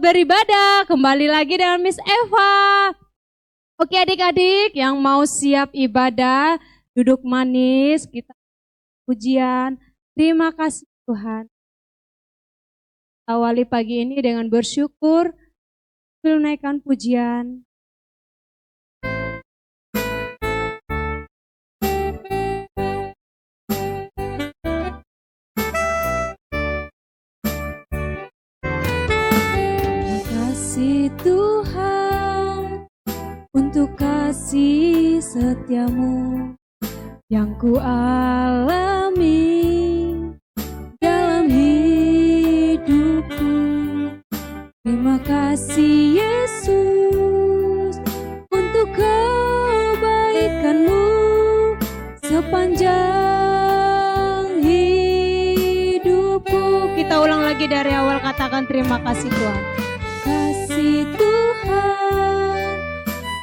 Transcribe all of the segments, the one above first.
beribadah. Kembali lagi dengan Miss Eva. Oke adik-adik yang mau siap ibadah, duduk manis, kita pujian. Terima kasih Tuhan. Awali pagi ini dengan bersyukur, menaikkan pujian. Tuhan, untuk kasih setiamu yang ku alami dalam hidupku. Terima kasih Yesus untuk kebaikanmu sepanjang hidupku. Kita ulang lagi dari awal, katakan terima kasih Tuhan. Kasih Tuhan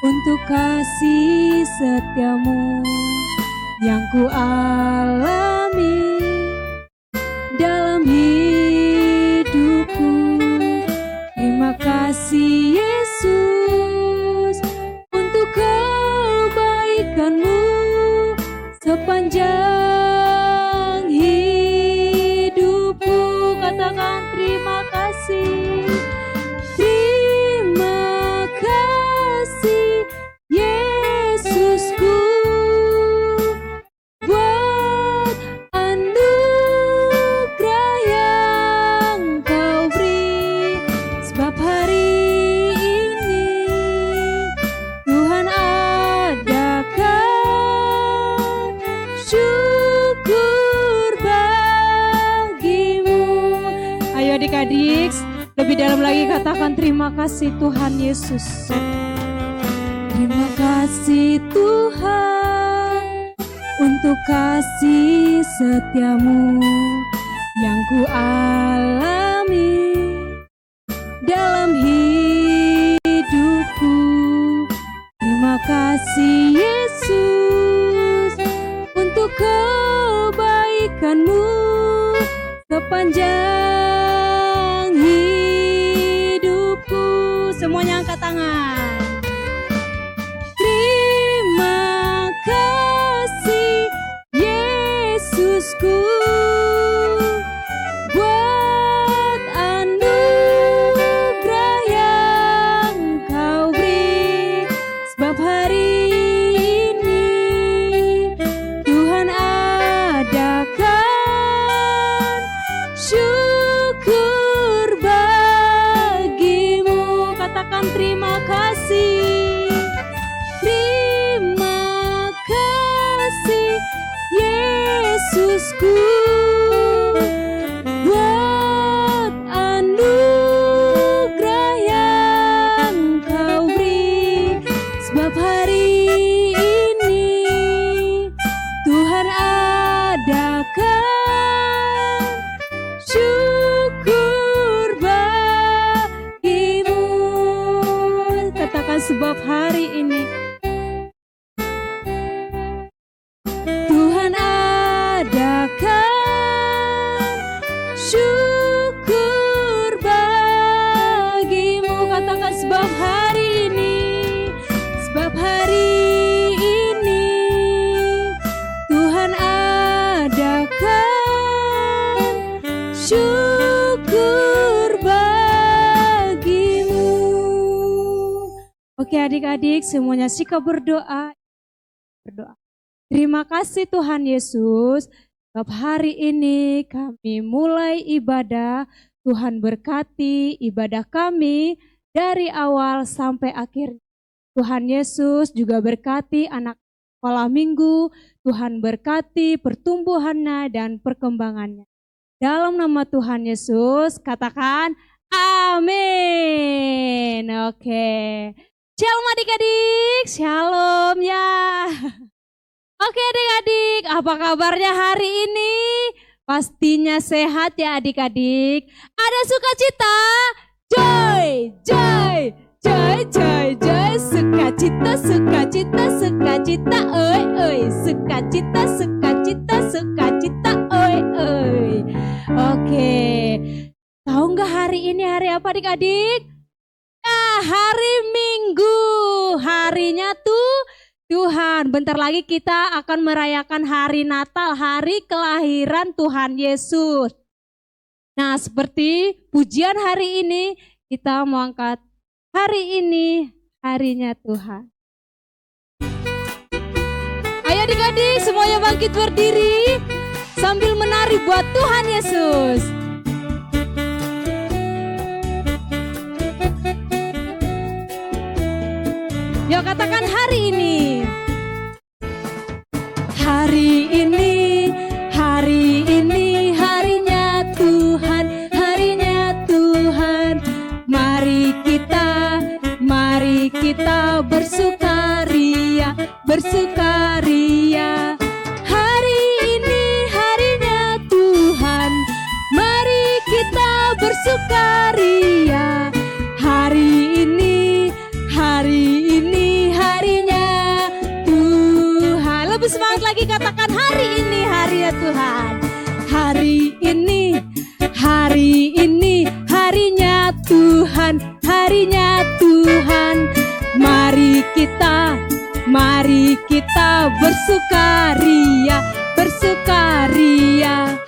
untuk kasih setiamu yang ku alami dalam hidupku. Terima kasih Yesus untuk kebaikanmu sepanjang hidupku. Katakan terima kasih. Adik-adik, lebih dalam lagi katakan terima kasih Tuhan Yesus. Terima kasih Tuhan untuk kasih setiamu yang ku alami dalam hidupku. Terima kasih Yesus untuk kebaikanmu sepanjang hidupku. Semuanya angkat tangan. Terima kasih Yesusku buat anugerah yang kau beri. Sebab hari ini Tuhan adakan syukur bagimu. Katakan terima kasih. Terima kasih Yesusku buat anugerah yang kau beri. Sebab hari ini Tuhan adakan syukur bagimu. Katakan sebab hari ini Tuhan adakan syukur bagimu. Katakan sebab hari ini, sebab hari ini Tuhan adakan syukur bagimu. Oke adik-adik semuanya sikap berdoa. Terima kasih Tuhan Yesus. Sebab hari ini kami mulai ibadah. Tuhan berkati ibadah kami dari awal sampai akhir. Tuhan Yesus juga berkati anak sekolah minggu. Tuhan berkati pertumbuhannya dan perkembangannya. Dalam nama Tuhan Yesus katakan amin. Oke. Shalom adik-adik. Shalom ya. Oke adik-adik, apa kabarnya hari ini? Pastinya sehat ya adik-adik. Ada sukacita, joy, joy, joy, joy, joy. Sukacita, sukacita, sukacita, oi, oi. Sukacita, sukacita, sukacita, oi, oi. Oke, tahu nggak hari ini hari apa adik-adik? hari Minggu, harinya Tuhan. Bentar lagi kita akan merayakan hari Natal, hari kelahiran Tuhan Yesus. Nah, seperti pujian hari ini, kita mau angkat hari ini, harinya Tuhan. Ayo adik-adik semuanya bangkit berdiri sambil menari buat Tuhan Yesus. Yuk katakan hari ini. Hari ini harinya Tuhan, harinya Tuhan. Mari kita bersukaria, bersukaria. Hari ini harinya Tuhan, mari kita bersukaria. Hari ini harinya Tuhan. Lebih semangat lagi katakan hari ini harinya Tuhan. Hari ini harinya Tuhan, harinya Tuhan. Mari kita bersukaria, bersukaria.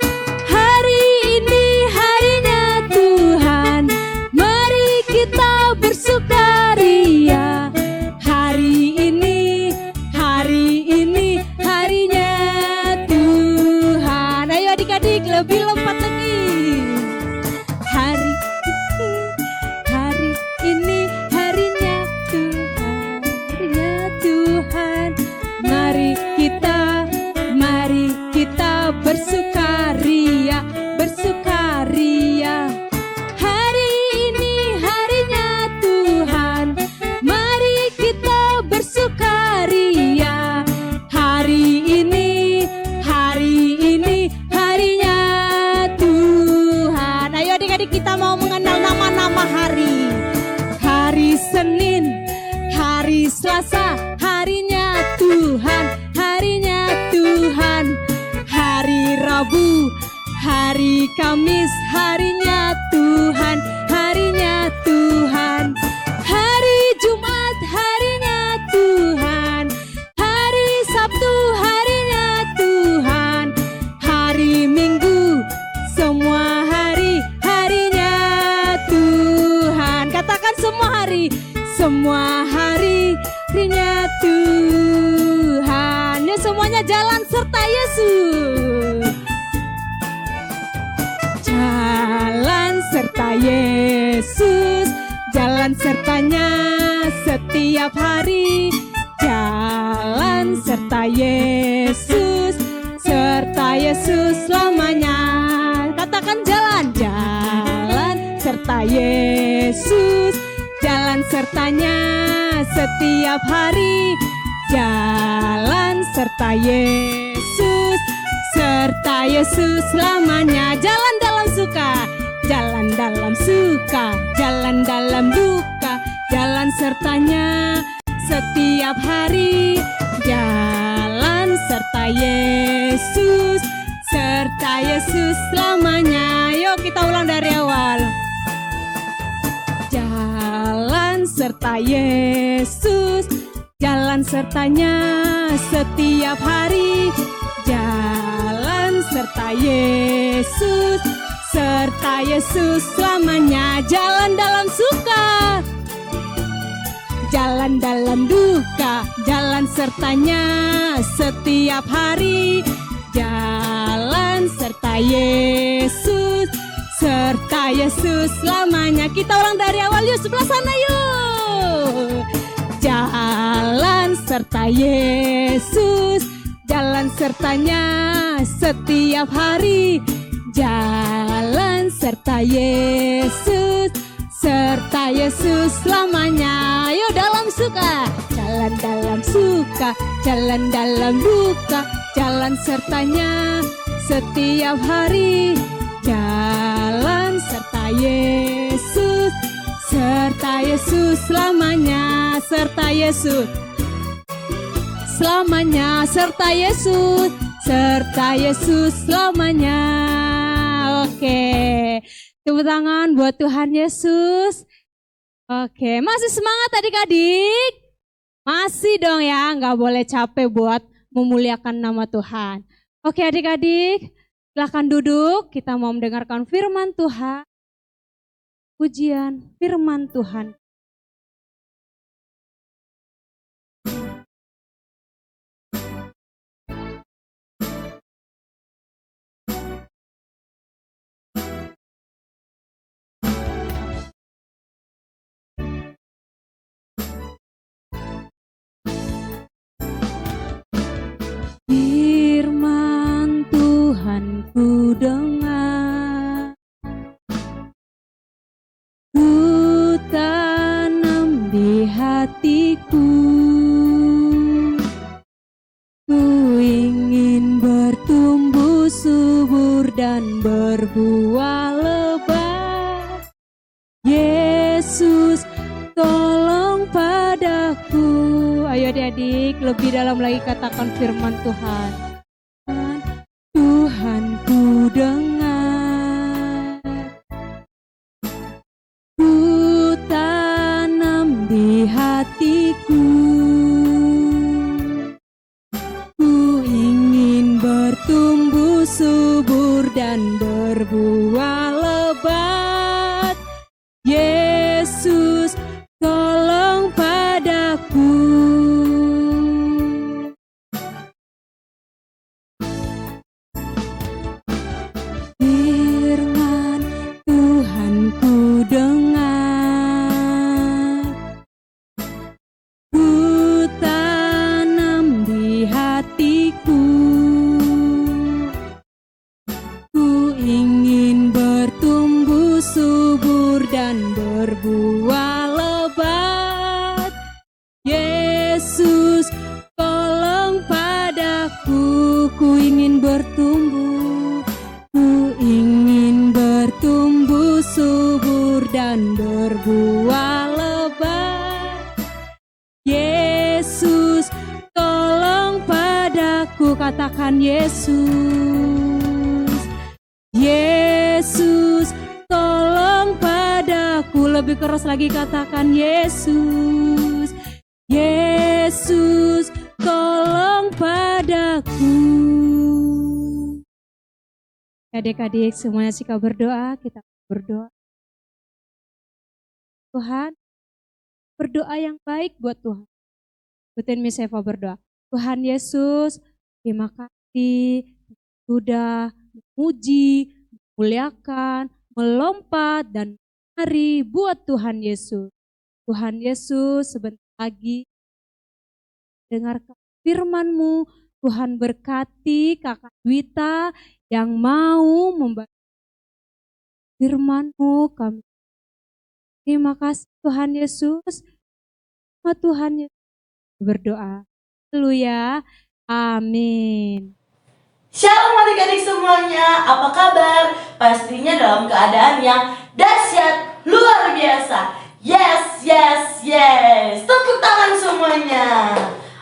Hari ini harinya Tuhan, mari kita bersukaria. Hari ini harinya Tuhan. Ayo adik-adik lebih lompat lagi. Hari ini harinya Tuhan, harinya Tuhan. Mari kita bersukaria, bersukaria. Hari ini harinya Tuhan, mari kita bersukaria. Hari ini harinya Tuhan. Ayo adik-adik kita mau mengenal nama-nama hari. Hari Senin, hari Selasa, harinya Tuhan, harinya Tuhan. Hari Rabu, hari Kamis, harinya Tuhan, harinya Tuhan. Hari Jumat, harinya Tuhan. Hari Sabtu, harinya Tuhan. Hari Minggu, semua harinya Tuhan. Katakan semua hari harinya Tuhan. Ya semuanya jalan serta Yesus. Jalan serta Yesus, jalan sertanya setiap hari. Jalan serta Yesus, serta Yesus selamanya. Katakan jalan serta Yesus, jalan sertanya setiap hari. Jalan serta Yesus, serta Yesus selamanya. Jalan dalam suka, jalan dalam suka, jalan dalam duka. Jalan sertanya setiap hari. Jalan serta Yesus, serta Yesus selamanya. Yuk kita ulang dari awal. Jalan serta Yesus, jalan sertanya setiap hari. Jalan serta Yesus, serta Yesus selamanya. Jalan dalam suka, jalan dalam duka. Jalan sertanya setiap hari. Jalan serta Yesus, serta Yesus selamanya. Kita ulang dari awal yuk, sebelah sana yuk. Jalan serta Yesus, jalan sertanya setiap hari. Jalan serta Yesus, serta Yesus selamanya. Ayo dalam suka, jalan dalam suka, jalan dalam duka. Jalan sertanya setiap hari. Jalan serta Yesus, serta Yesus selamanya. Serta Yesus selamanya, serta Yesus, serta Yesus selamanya. Oke, tepuk tangan buat Tuhan Yesus. Oke, masih semangat adik-adik? Masih dong ya, nggak boleh capek buat memuliakan nama Tuhan. Oke adik-adik, silakan duduk, kita mau mendengarkan firman Tuhan. Pujian firman Tuhan. Firman Tuhan ku dengar, ku tanam di hatiku, ku ingin bertumbuh subur dan berbuah lebat. Yesus tolong padaku. Ayo adik-adik, lebih dalam lagi katakan firman Tuhan. Tuhan ku dengar, ku tanam di hatiku, ku ingin bertumbuh subur dan berbuah lebat. Yesus tolong padaku. Firman Tuhan ku dengar, ku tanam di hatiku, ku ingin bertumbuh subur dan berbuah lebat. Yesus tolong padaku, ku ingin bertumbuh, ku ingin bertumbuh subur dan berbuah lebat. Yesus tolong padaku, katakan Yesus. Yesus tolong padaku, lebih keras lagi katakan Yesus. Yesus tolong padaku. Adik-adik semuanya jika berdoa, kita berdoa. Tuhan, berdoa yang baik buat Tuhan. Ikutin Miss Eva berdoa. Tuhan Yesus, terima kasih sudah memuji, memuliakan, melompat, dan mari buat Tuhan Yesus. Tuhan Yesus, sebentar lagi dengarkan firman-Mu. Tuhan berkati kakak Dwita yang mau membaca firman-Mu. Kami terima kasih Tuhan Yesus. Tuhan Yesus berdoa. Haleluya. Amin. Shalom adik-adik semuanya, apa kabar? Pastinya dalam keadaan yang dahsyat, luar biasa. Yes, yes, yes. Tepuk tangan semuanya.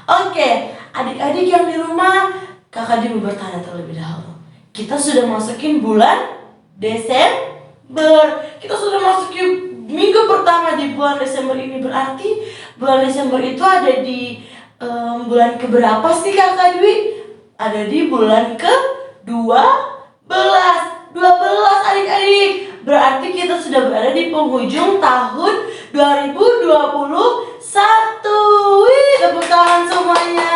Oke, adik-adik yang di rumah, kakak Dwi bertanya terlebih dahulu. Kita sudah masukin bulan Desember. Kita sudah masukin minggu pertama di bulan Desember ini. Berarti bulan Desember itu ada di bulan keberapa sih kakak Dwi? Ada di bulan ke-12 adik-adik. Berarti kita sudah berada di penghujung tahun 2021. Wih, tepuk tangan semuanya.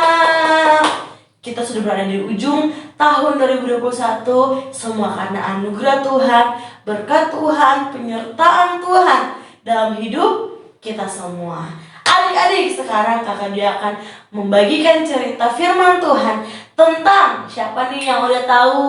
Kita sudah berada di ujung tahun 2021. Semua karena anugerah Tuhan, berkat Tuhan, penyertaan Tuhan dalam hidup kita semua. Adik-adik, sekarang kakak dia akan membagikan cerita firman Tuhan tentang siapa nih yang udah tahu?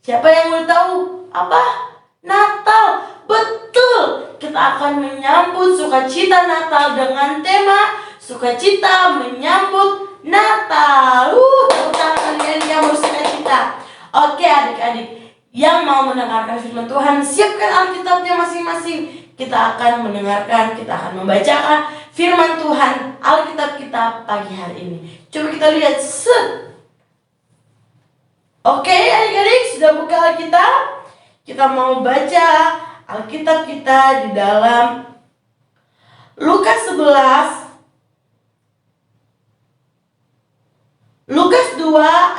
Siapa yang udah tahu? Apa? Natal. Betul. Kita akan menyambut sukacita Natal dengan tema sukacita menyambut Natal. Tepuk tangan adik-adik yang bersukacita. Oke adik-adik yang mau mendengarkan firman Tuhan, siapkan Alkitabnya masing-masing. Kita akan mendengarkan, kita akan membacakan firman Tuhan Alkitab kita pagi hari ini. Coba kita lihat. Oke adik-adik, sudah buka Alkitab? Kita mau baca Alkitab kita di dalam Lukas 11, Lukas 2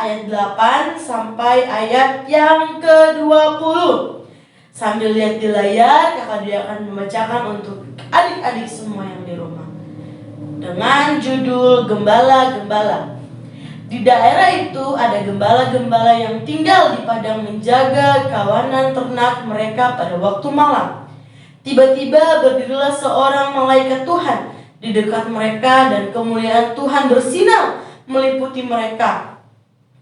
ayat 8 sampai ayat yang ke-20. Sambil lihat di layar, kakak dia akan membacakan untuk adik-adik semua yang di rumah. Dengan judul Gembala-Gembala. Di daerah itu ada gembala-gembala yang tinggal di padang menjaga kawanan ternak mereka pada waktu malam. Tiba-tiba berdirilah seorang malaikat Tuhan di dekat mereka dan kemuliaan Tuhan bersinar meliputi mereka,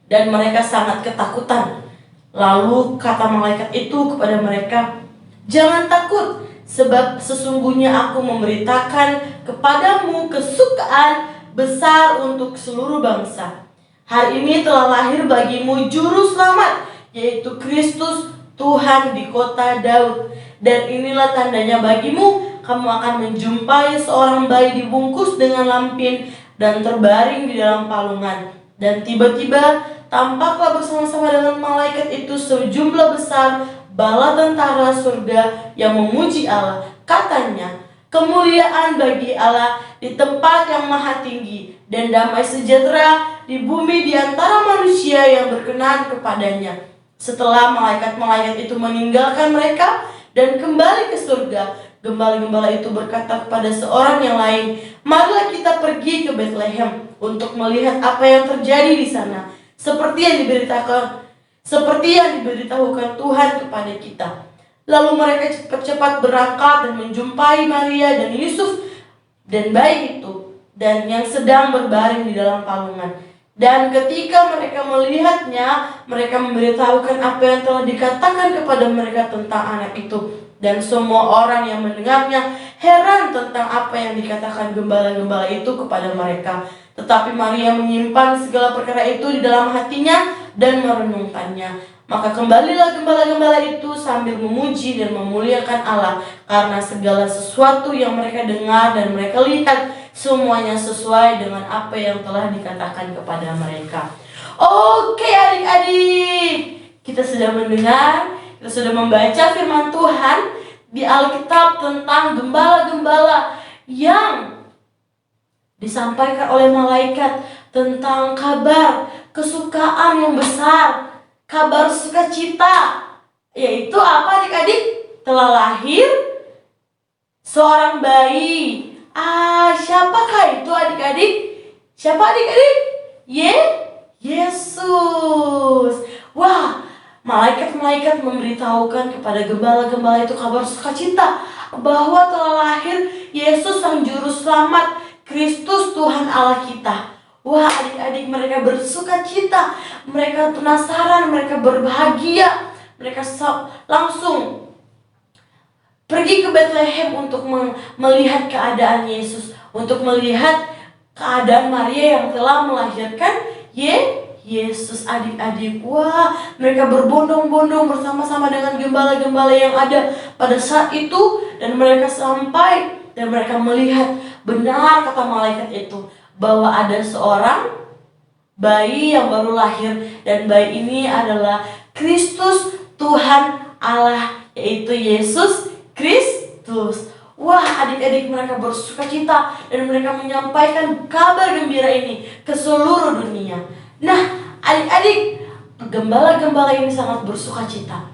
dan mereka sangat ketakutan. Lalu kata malaikat itu kepada mereka, "Jangan takut, sebab sesungguhnya aku memberitakan kepadamu kesukaan besar untuk seluruh bangsa. Hari ini telah lahir bagimu juru selamat, yaitu Kristus Tuhan di kota Daud. Dan inilah tandanya bagimu, kamu akan menjumpai seorang bayi dibungkus dengan lampin dan terbaring di dalam palungan." Dan tiba-tiba tampaklah bersama-sama dengan malaikat itu sejumlah besar bala tentara surga yang memuji Allah. Katanya, "Kemuliaan bagi Allah di tempat yang maha tinggi, dan damai sejahtera di bumi di antara manusia yang berkenan kepadanya." Setelah malaikat-malaikat itu meninggalkan mereka dan kembali ke surga, gembala-gembala itu berkata kepada seorang yang lain, "Marilah kita pergi ke Betlehem untuk melihat apa yang terjadi di sana, seperti yang diberitahukan Tuhan kepada kita." Lalu mereka cepat-cepat berangkat dan menjumpai Maria dan Yusuf dan bayi itu, dan yang sedang berbaring di dalam palungan. Dan ketika mereka melihatnya, mereka memberitahukan apa yang telah dikatakan kepada mereka tentang anak itu. Dan semua orang yang mendengarnya heran tentang apa yang dikatakan gembala-gembala itu kepada mereka. Tetapi Maria menyimpan segala perkara itu di dalam hatinya dan merenungkannya. Maka kembalilah gembala-gembala itu sambil memuji dan memuliakan Allah, karena segala sesuatu yang mereka dengar dan mereka lihat semuanya sesuai dengan apa yang telah dikatakan kepada mereka. Oke adik-adik, kita sudah mendengar, kita sudah membaca firman Tuhan di Alkitab tentang gembala-gembala yang disampaikan oleh malaikat tentang kabar kesukaan yang besar, kabar sukacita, yaitu apa adik-adik? Telah lahir seorang bayi. Siapakah itu adik-adik? Siapa adik-adik? Yesus. Wah, malaikat-malaikat memberitahukan kepada gembala-gembala itu kabar sukacita bahwa telah lahir Yesus sang juru selamat, Kristus Tuhan Allah kita. Wah adik-adik, mereka bersukacita, mereka penasaran, mereka berbahagia, mereka langsung pergi ke Betlehem untuk melihat keadaan Yesus, untuk melihat keadaan Maria yang telah melahirkan Yesus adik-adik. Wah, mereka berbondong-bondong bersama-sama dengan gembala-gembala yang ada pada saat itu, dan mereka sampai dan mereka melihat benar kata malaikat itu bahwa ada seorang bayi yang baru lahir, dan bayi ini adalah Kristus Tuhan Allah, yaitu Yesus Kristus. Wah adik-adik, mereka bersukacita dan mereka menyampaikan kabar gembira ini ke seluruh dunia. Nah adik-adik, gembala-gembala ini sangat bersukacita,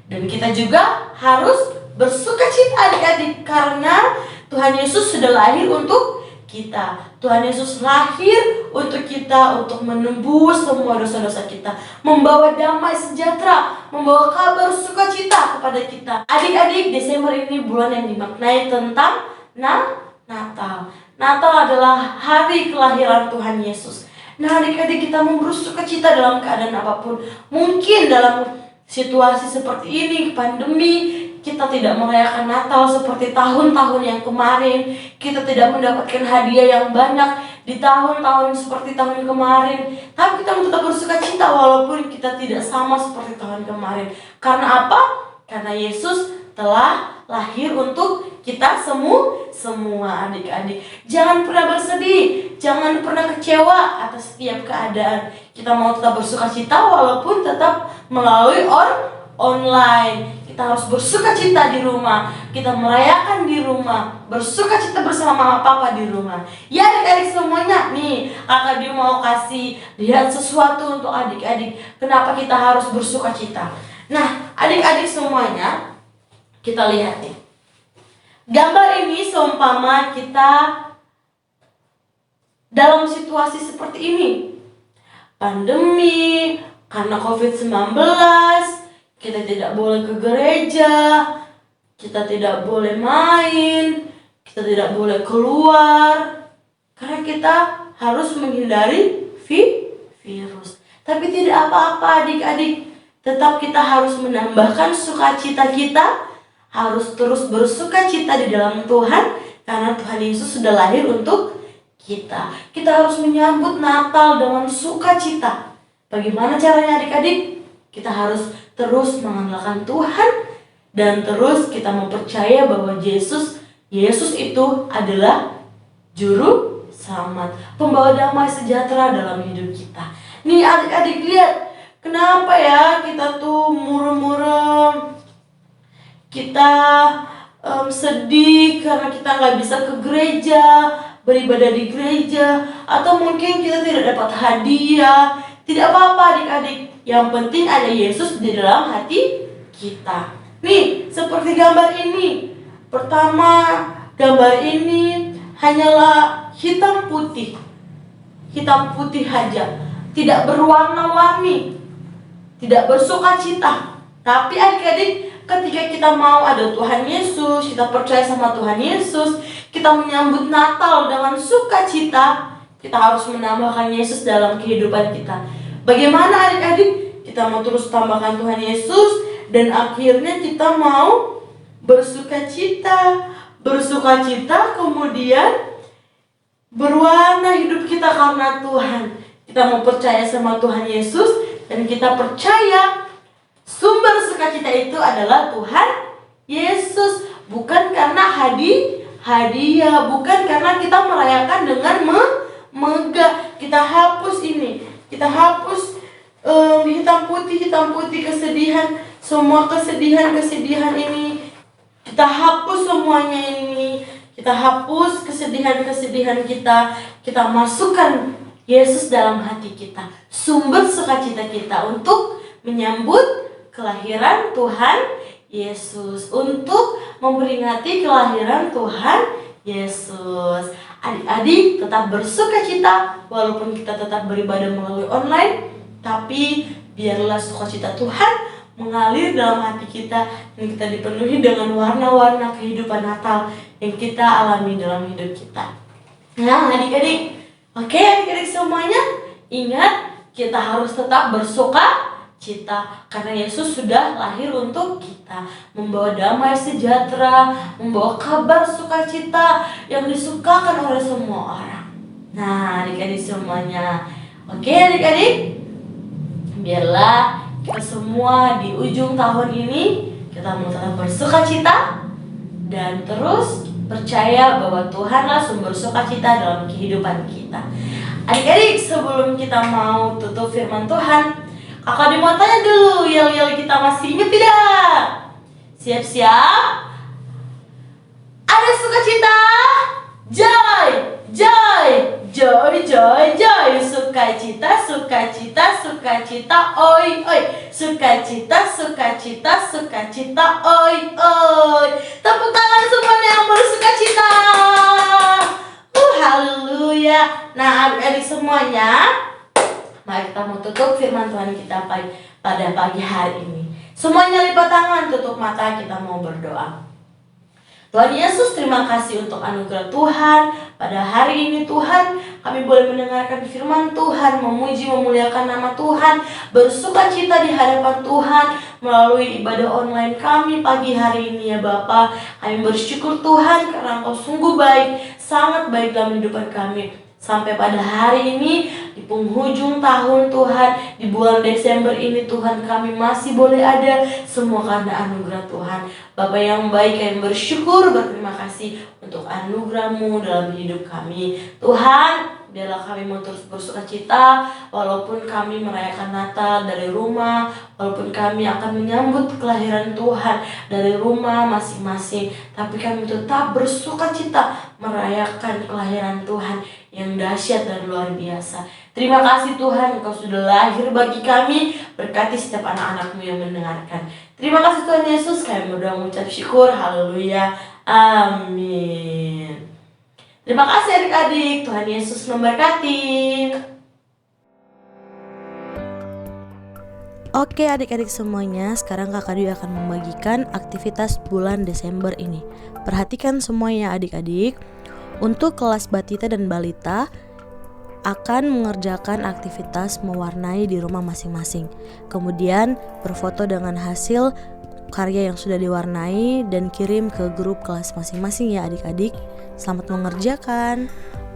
dan kita juga harus bersukacita adik-adik, karena Tuhan Yesus sudah lahir untuk kita. Tuhan Yesus lahir untuk kita, untuk menembus semua dosa-dosa kita, membawa damai sejahtera, membawa kabar sukacita kepada kita. Adik-adik, Desember ini bulan yang dimaknai tentang Natal. Natal adalah hari kelahiran Tuhan Yesus. Nah adik-adik, kita mau bersukacita dalam keadaan apapun. Mungkin dalam situasi seperti ini, pandemi, kita tidak merayakan Natal seperti tahun-tahun yang kemarin. Kita tidak mendapatkan hadiah yang banyak di tahun-tahun seperti tahun kemarin. Tapi kita tetap bersukacita walaupun kita tidak sama seperti tahun kemarin. Karena apa? Karena Yesus telah lahir untuk kita semua adik-adik. Jangan pernah bersedih, jangan pernah kecewa atas setiap keadaan. Kita mau tetap bersukacita walaupun tetap melalui online. kita harus bersuka cita di rumah, kita merayakan di rumah, bersuka cita bersama mama papa di rumah. Ya adik-adik semuanya, nih kakak dia mau kasih lihat sesuatu untuk adik-adik. Kenapa kita harus bersuka cita? Nah adik-adik semuanya, kita lihat nih. Gambar ini seumpama kita dalam situasi seperti ini. Pandemi, karena COVID-19, kita tidak boleh ke gereja, kita tidak boleh main, kita tidak boleh keluar, karena kita harus menghindari virus. Tapi tidak apa-apa adik-adik, tetap kita harus menambahkan sukacita kita, harus terus bersuka cita di dalam Tuhan, karena Tuhan Yesus sudah lahir untuk kita. Kita harus menyambut Natal dengan sukacita. Bagaimana caranya adik-adik? Kita harus terus mengandalkan Tuhan dan terus kita mempercaya bahwa Yesus itu adalah juru selamat, pembawa damai sejahtera dalam hidup kita. Nih adik-adik lihat, kenapa ya kita tuh murem-murem, kita sedih karena kita nggak bisa ke gereja, beribadah di gereja, atau mungkin kita tidak dapat hadiah. Tidak apa-apa adik-adik, yang penting ada Yesus di dalam hati kita. Nih, seperti gambar ini. Pertama, gambar ini hanyalah hitam putih. Hitam putih aja, tidak berwarna-warni, tidak bersuka cita. Tapi adik-adik, ketika kita mau ada Tuhan Yesus, kita percaya sama Tuhan Yesus, kita menyambut Natal dengan sukacita, kita harus menambahkan Yesus dalam kehidupan kita. Bagaimana adik-adik? Kita mau terus tambahkan Tuhan Yesus dan akhirnya kita mau bersukacita. Bersukacita kemudian berwarna hidup kita karena Tuhan. Kita mau percaya sama Tuhan Yesus dan kita percaya sumber sukacita itu adalah Tuhan Yesus. Bukan karena hadiah, bukan karena kita merayakan dengan megah. Kita hapus ini, kita hapus hitam putih kesedihan, semua kesedihan ini kita hapus semuanya ini, kita hapus kesedihan kita masukkan Yesus dalam hati kita, sumber sukacita kita untuk menyambut kelahiran Tuhan Yesus, untuk memperingati kelahiran Tuhan Yesus. Adik-adik tetap bersukacita walaupun kita tetap beribadah melalui online, tapi biarlah sukacita Tuhan mengalir dalam hati kita dan kita dipenuhi dengan warna-warna kehidupan Natal yang kita alami dalam hidup kita. Nah adik-adik, oke adik-adik semuanya, ingat kita harus tetap bersuka cita karena Yesus sudah lahir untuk kita, membawa damai sejahtera, membawa kabar sukacita yang disukakan oleh semua orang. Nah adik-adik semuanya, oke adik-adik, biarlah kita semua di ujung tahun ini kita mau tetap bersukacita dan terus percaya bahwa Tuhanlah sumber sukacita dalam kehidupan kita. Adik-adik, sebelum kita mau tutup firman Tuhan, kakak mau tanya dulu, yel-yel kita masih ingat tidak? Siap-siap? Ada sukacita? Joy, joy, joy, joy, joy. Sukacita, sukacita, sukacita, oi, oi. Sukacita, sukacita, sukacita, oi, oi. Tepuk tangan semuanya yang bersukacita. Haleluya. Nah adik-adik semuanya, mari kita mau tutup firman Tuhan kita pada pagi hari ini. Semuanya lipat tangan, tutup mata, kita mau berdoa. Tuhan Yesus, terima kasih untuk anugerah Tuhan. Pada hari ini Tuhan, kami boleh mendengarkan firman Tuhan, memuji, memuliakan nama Tuhan, bersuka cita di hadapan Tuhan melalui ibadah online kami pagi hari ini ya Bapa. Kami bersyukur Tuhan karena Engkau sungguh baik, sangat baik dalam kehidupan kami. Sampai pada hari ini, di penghujung tahun Tuhan, di bulan Desember ini Tuhan, kami masih boleh ada, semua karena anugerah Tuhan. Bapa yang baik, kami bersyukur, berterima kasih untuk anugerah-Mu dalam hidup kami. Tuhan, Biarlah kami mau terus bersuka cita walaupun kami merayakan Natal dari rumah, walaupun kami akan menyambut kelahiran Tuhan dari rumah masing-masing, tapi kami tetap bersuka cita merayakan kelahiran Tuhan yang dahsyat dan luar biasa. Terima kasih Tuhan, Engkau sudah lahir bagi kami. Berkati setiap anak-anak-Mu yang mendengarkan. Terima kasih Tuhan Yesus, kami berdoa mengucap syukur. Haleluya. Amin. Terima kasih adik-adik, Tuhan Yesus memberkati. Oke adik-adik semuanya, sekarang Kakak Dwi akan membagikan aktivitas bulan Desember ini. Perhatikan semuanya adik-adik. Untuk kelas batita dan balita akan mengerjakan aktivitas mewarnai di rumah masing-masing. Kemudian berfoto dengan hasil karya yang sudah diwarnai dan kirim ke grup kelas masing-masing ya adik-adik. Selamat mengerjakan.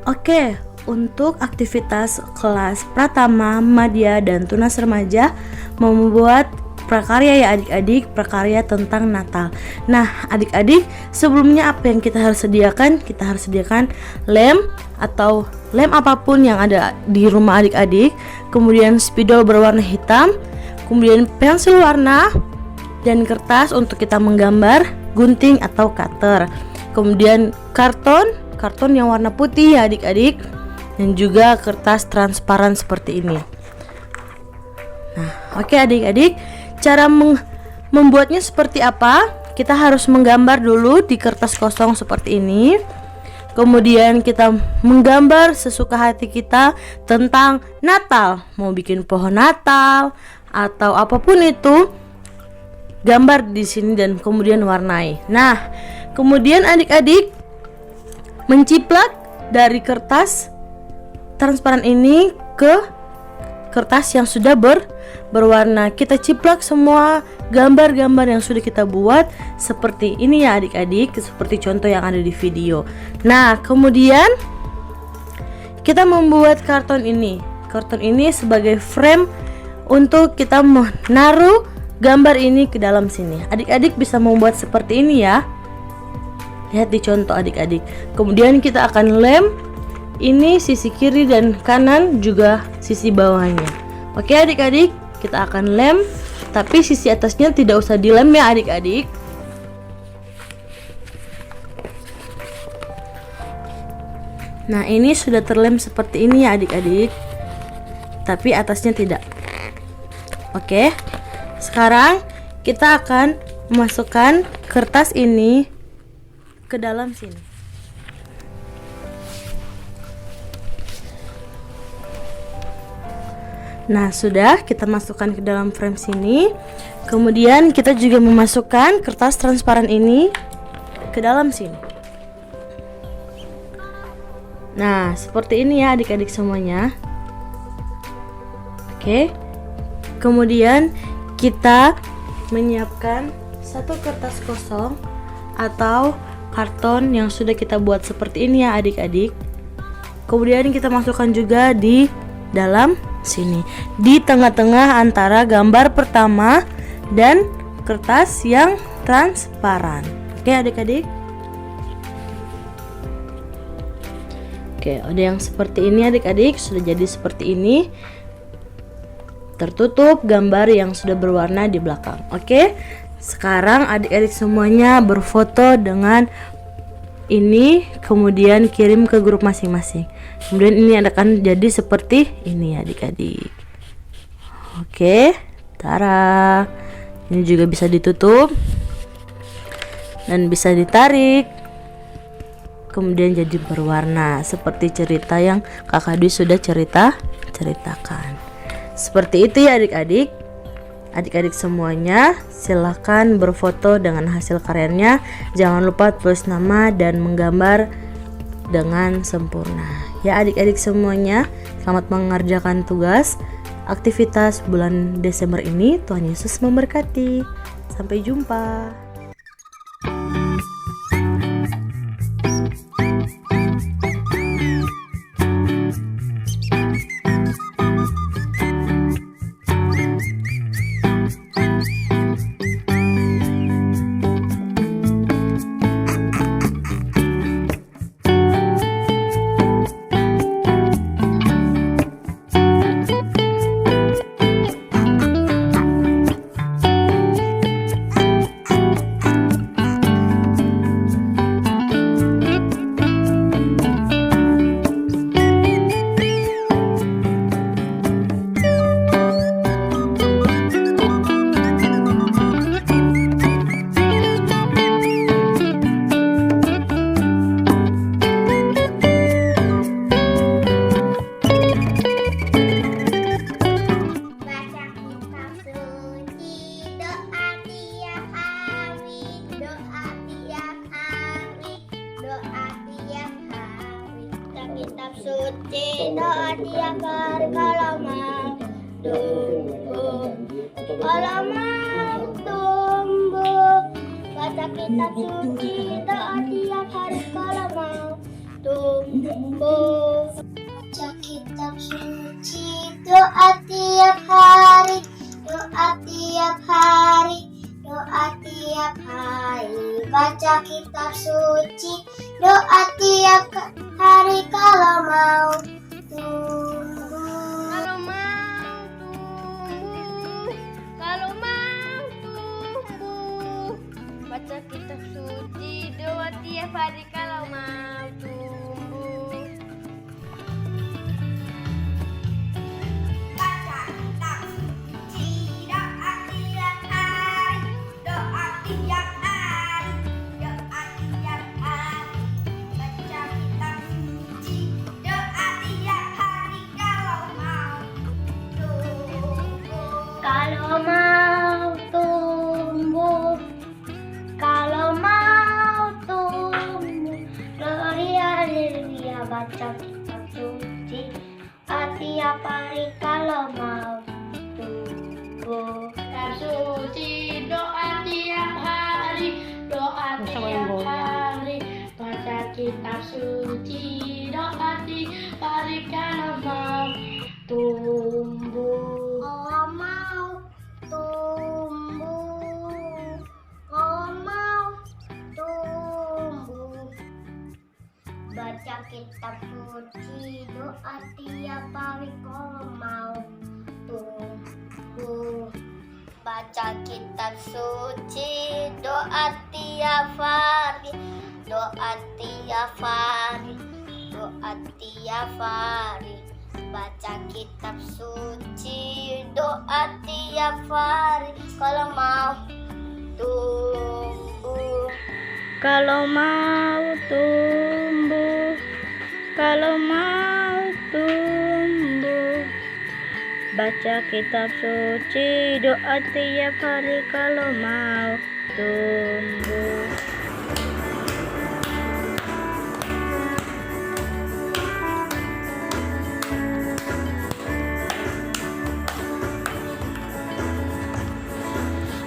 Oke, untuk aktivitas kelas Pratama, Madya, dan Tunas Remaja membuat prakarya ya adik-adik, prakarya tentang Natal. Nah adik-adik, sebelumnya apa yang kita harus sediakan? Kita harus sediakan lem atau lem apapun yang ada di rumah adik-adik, kemudian spidol berwarna hitam, kemudian pensil warna, dan kertas untuk kita menggambar, gunting atau cutter, kemudian karton yang warna putih ya adik-adik, dan juga kertas transparan seperti ini. Nah oke adik-adik, cara membuatnya seperti apa? Kita harus menggambar dulu di kertas kosong seperti ini. Kemudian kita menggambar sesuka hati kita tentang Natal. Mau bikin pohon Natal atau apapun itu, gambar di sini dan kemudian warnai. Nah, kemudian adik-adik menciplak dari kertas transparan ini ke kertas yang sudah berwarna. Kita ciplak semua gambar-gambar yang sudah kita buat seperti ini ya adik-adik, seperti contoh yang ada di video. Nah kemudian kita membuat karton ini sebagai frame untuk kita menaruh gambar ini ke dalam sini. Adik-adik bisa membuat seperti ini ya, lihat di contoh adik-adik. Kemudian kita akan lem ini sisi kiri dan kanan, juga sisi bawahnya. Oke adik-adik, kita akan lem, tapi sisi atasnya tidak usah dilem ya adik-adik. Nah ini sudah terlem seperti ini ya adik-adik, tapi atasnya tidak. Oke, sekarang kita akan memasukkan kertas ini ke dalam sini. Nah sudah, kita masukkan ke dalam frame sini. Kemudian kita juga memasukkan kertas transparan ini ke dalam sini. Nah seperti ini ya adik-adik semuanya. Oke, kemudian kita menyiapkan satu kertas kosong atau karton yang sudah kita buat seperti ini ya adik-adik. Kemudian kita masukkan juga di dalam sini, di tengah-tengah antara gambar pertama dan kertas yang transparan. Oke adik-adik. Oke, ada yang seperti ini adik-adik, sudah jadi seperti ini. Tertutup gambar yang sudah berwarna di belakang. Oke, sekarang adik-adik semuanya berfoto dengan ini, kemudian kirim ke grup masing-masing. Kemudian ini akan jadi seperti ini adik-adik. Oke, tara. Ini juga bisa ditutup dan bisa ditarik, kemudian jadi berwarna seperti cerita yang Kakak Dwi sudah ceritakan. Seperti itu ya adik-adik. Adik-adik semuanya silahkan berfoto dengan hasil karyanya. Jangan lupa tulis nama dan menggambar dengan sempurna. Ya adik-adik semuanya, selamat mengerjakan tugas aktivitas bulan Desember ini. Tuhan Yesus memberkati. Sampai jumpa. suci, doa tiap hari kalau mau tumbuh. Kalau mau tumbuh, baca kitab suci, doa tiap hari kalau mau tumbuh. Baca kitab suci, doa tiap hari, doa tiap hari, doa tiap hari. Baca kitab suci, doa tiap hari kalau mau tumbuh. Kalau mau tumbuh, kalau mau tumbuh. Baca kitab suci, doa tiap hari kalau mau tumbuh. Baca kitab suci, doa tiap hari, doa tiap hari, doa tiap hari. Baca kitab suci, doa tiap hari kalau mau tumbuh. Kalau mau tumbuh, kalau mau tumbuh, gloria haleluya. Baca kitab suci, tiap hari kalau mau tumbuh. Kitab suci, doa tiap hari, doa tiap hari. Baca kitab suci, doa tiap hari kalau mau tumbuh. Kalau mau tumbuh, kalau mau tumbuh. Baca kitab suci, doa tiap hari kalau mau tumbuh. Baca kitab suci, doa tiap hari, doa tiap hari, doa tiap hari. Baca kitab suci, doa tiap hari kalau mau tumbuh. Kalau mau tumbuh, kalau mau tumbuh. Baca kitab suci, doa tiap hari kalau mau tumbuh.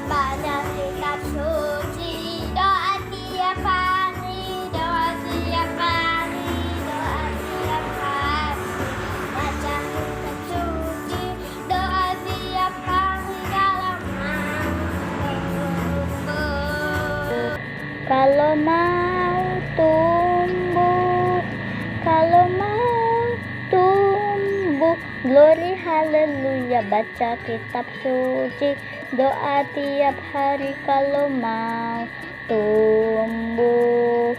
Baca kitab suci, doa tiap hari, doa tiap hari, doa tiap hari. Baca kitab suci, doa tiap hari kalau mau tumbuh. Kalau mau tumbuh, kalau mau tumbuh, glory haleluya. Baca kitab suci, doa tiap hari kalau mau tumbuh.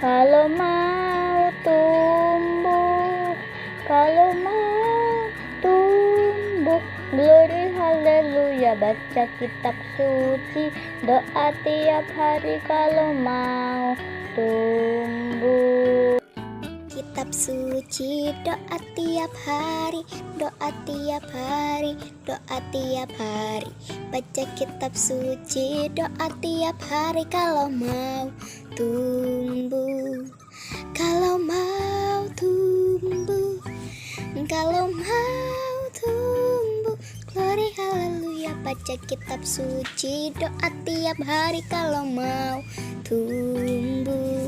Kalau mau tumbuh, kalau mau tumbuh, glory haleluya. Baca kitab suci, doa tiap hari kalau mau tumbuh. Kitab suci, doa tiap hari, doa tiap hari, doa tiap hari. Baca kitab suci, doa tiap hari kalau mau tumbuh. Kalau mau tumbuh, kalau mau tumbuh, glory haleluya. Baca kitab suci, doa tiap hari kalau mau tumbuh.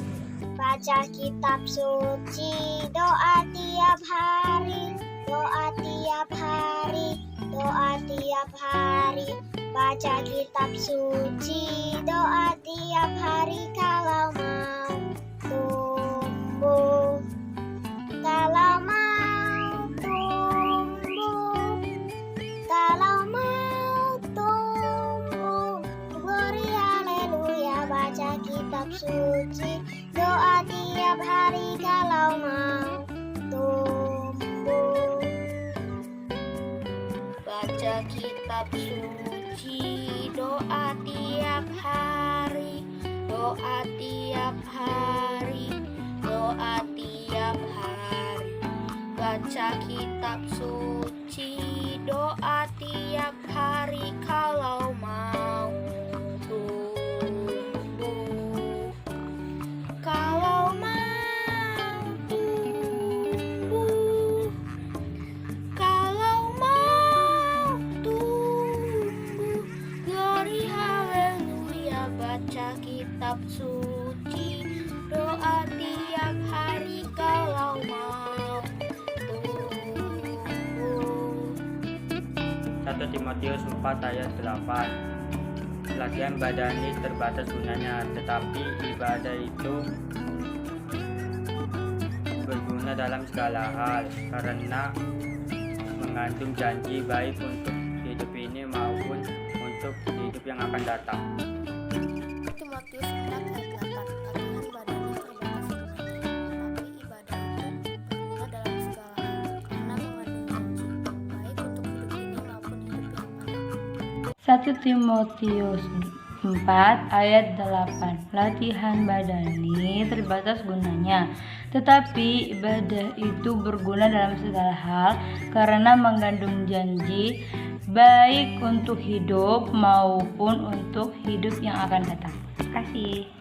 Baca kitab suci, doa tiap hari, doa tiap hari, doa tiap hari. Baca kitab suci, doa tiap hari kalau mau tumbuh. Kalau mau tumbuh, kalau mau tumbuh, glory haleluya. Baca kitab suci, doa tiap hari kalau mau tumbuh. Baca kitab suci, doa tiap hari, doa tiap hari, doa tiap hari. Baca kitab suci, doa tiap hari kalau mau tumbuh. Kalau mau tumbuh, Timotius 4 ayat 8. Latihan badani terbatas gunanya, tetapi ibadah itu berguna dalam segala hal karena mengandung janji baik untuk hidup ini maupun untuk hidup yang akan datang. Timotius 4 ayat 8. Latihan badani terbatas gunanya, tetapi ibadah itu berguna dalam segala hal karena mengandung janji baik untuk hidup ini maupun hidup yang akan datang. 1 Timotius 4 ayat 8. Latihan badani terbatas gunanya, tetapi ibadah itu berguna dalam segala hal karena mengandung janji baik untuk hidup maupun untuk hidup yang akan datang. Terima kasih.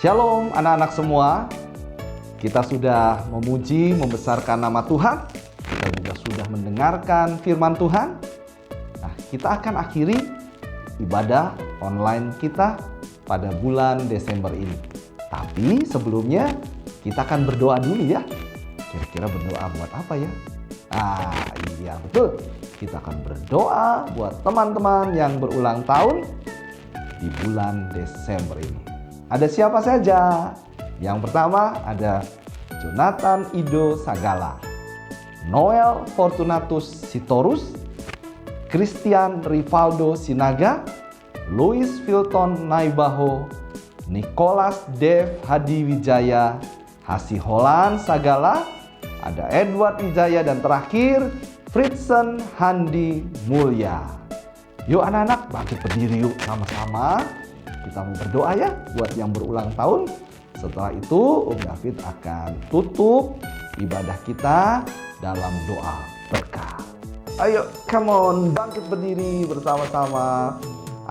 Shalom anak-anak semua. Kita sudah memuji, membesarkan nama Tuhan. Kita juga sudah mendengarkan firman Tuhan. Nah, kita akan akhiri ibadah online kita pada bulan Desember ini. Tapi sebelumnya kita akan berdoa dulu ya. Kira-kira berdoa buat apa ya? Nah, iya betul. Kita akan berdoa buat teman-teman yang berulang tahun di bulan Desember ini. Ada siapa saja? Yang pertama ada Jonathan Ido Sagala, Noel Fortunatus Sitorus, Christian Rivaldo Sinaga, Louis Filton Naibaho, Nicholas Dev Hadi Wijaya, Hasiholan Sagala, ada Edward Wijaya, dan terakhir Fritzen Handi Mulya. Yuk anak-anak, bangkit berdiri yuk sama-sama. Kita mau berdoa ya buat yang berulang tahun. Setelah itu Om David akan tutup ibadah kita dalam doa berkah. Ayo, come on, bangkit berdiri bersama-sama.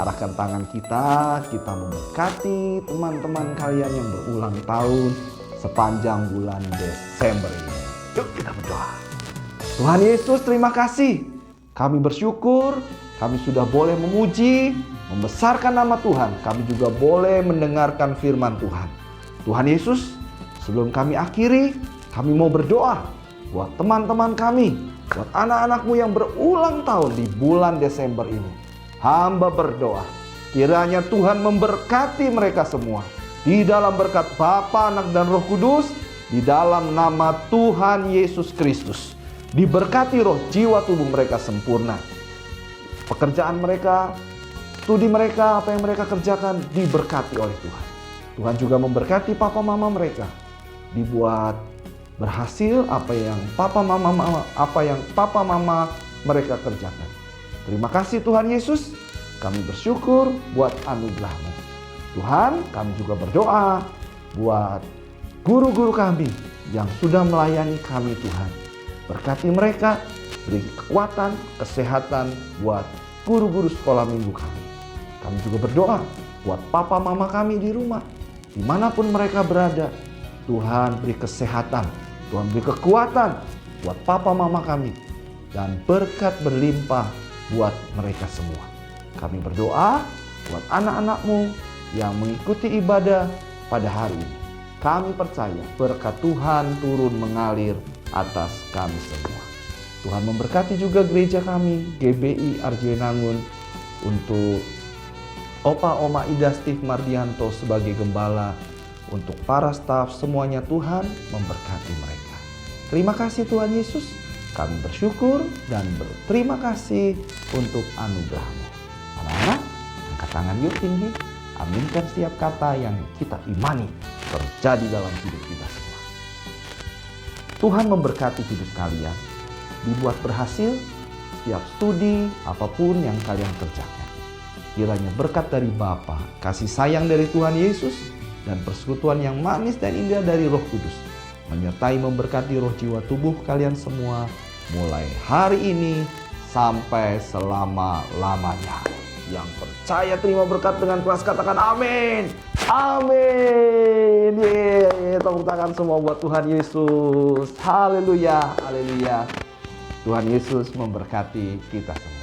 Arahkan tangan kita memberkati teman-teman kalian yang berulang tahun sepanjang bulan Desember ini. Yuk kita berdoa. Tuhan Yesus, terima kasih. Kami bersyukur, kami sudah boleh memuji, membesarkan nama Tuhan. Kami juga boleh mendengarkan firman Tuhan. Tuhan Yesus, sebelum kami akhiri, kami mau berdoa buat teman-teman kami, buat anak-anakmu yang berulang tahun di bulan Desember ini. Hamba berdoa, kiranya Tuhan memberkati mereka semua. Di dalam berkat Bapa, Anak, dan Roh Kudus, di dalam nama Tuhan Yesus Kristus. Diberkati roh, jiwa, tubuh mereka sempurna. Pekerjaan mereka, studi mereka, apa yang mereka kerjakan diberkati oleh Tuhan. Tuhan juga memberkati papa mama mereka. Dibuat berhasil apa yang papa mama mereka kerjakan. Terima kasih Tuhan Yesus. Kami bersyukur buat anugerah-Mu. Tuhan, kami juga berdoa buat guru-guru kami yang sudah melayani kami Tuhan. Berkati mereka, beri kekuatan, kesehatan buat guru-guru sekolah minggu kami. Kami juga berdoa buat papa mama kami di rumah. Dimanapun mereka berada, Tuhan beri kesehatan, Tuhan beri kekuatan buat papa mama kami. Dan berkat berlimpah buat mereka semua. Kami berdoa buat anak-anak-Mu yang mengikuti ibadah pada hari ini. Kami percaya berkat Tuhan turun mengalir atas kami semua. Tuhan memberkati juga gereja kami, GBI Arjuenangun, untuk Opa Oma Ida Steve Mardianto sebagai gembala, untuk para staf semuanya Tuhan memberkati mereka. Terima kasih Tuhan Yesus, kami bersyukur dan berterima kasih untuk anugerah-Mu. Anak-anak, angkat tangan yuk tinggi. aminkan setiap kata yang kita imani terjadi dalam hidup kita semua. Tuhan memberkati hidup kalian, dibuat berhasil setiap studi apapun yang kalian kerjakan. Kiranya berkat dari Bapa, kasih sayang dari Tuhan Yesus, dan persekutuan yang manis dan indah dari Roh Kudus menyertai memberkati roh jiwa tubuh kalian semua mulai hari ini sampai selama-lamanya. Yang percaya terima berkat dengan keras katakan amin. Amin. Tepuk tangan semua buat Tuhan Yesus. Haleluya, haleluya. Tuhan Yesus memberkati kita semua.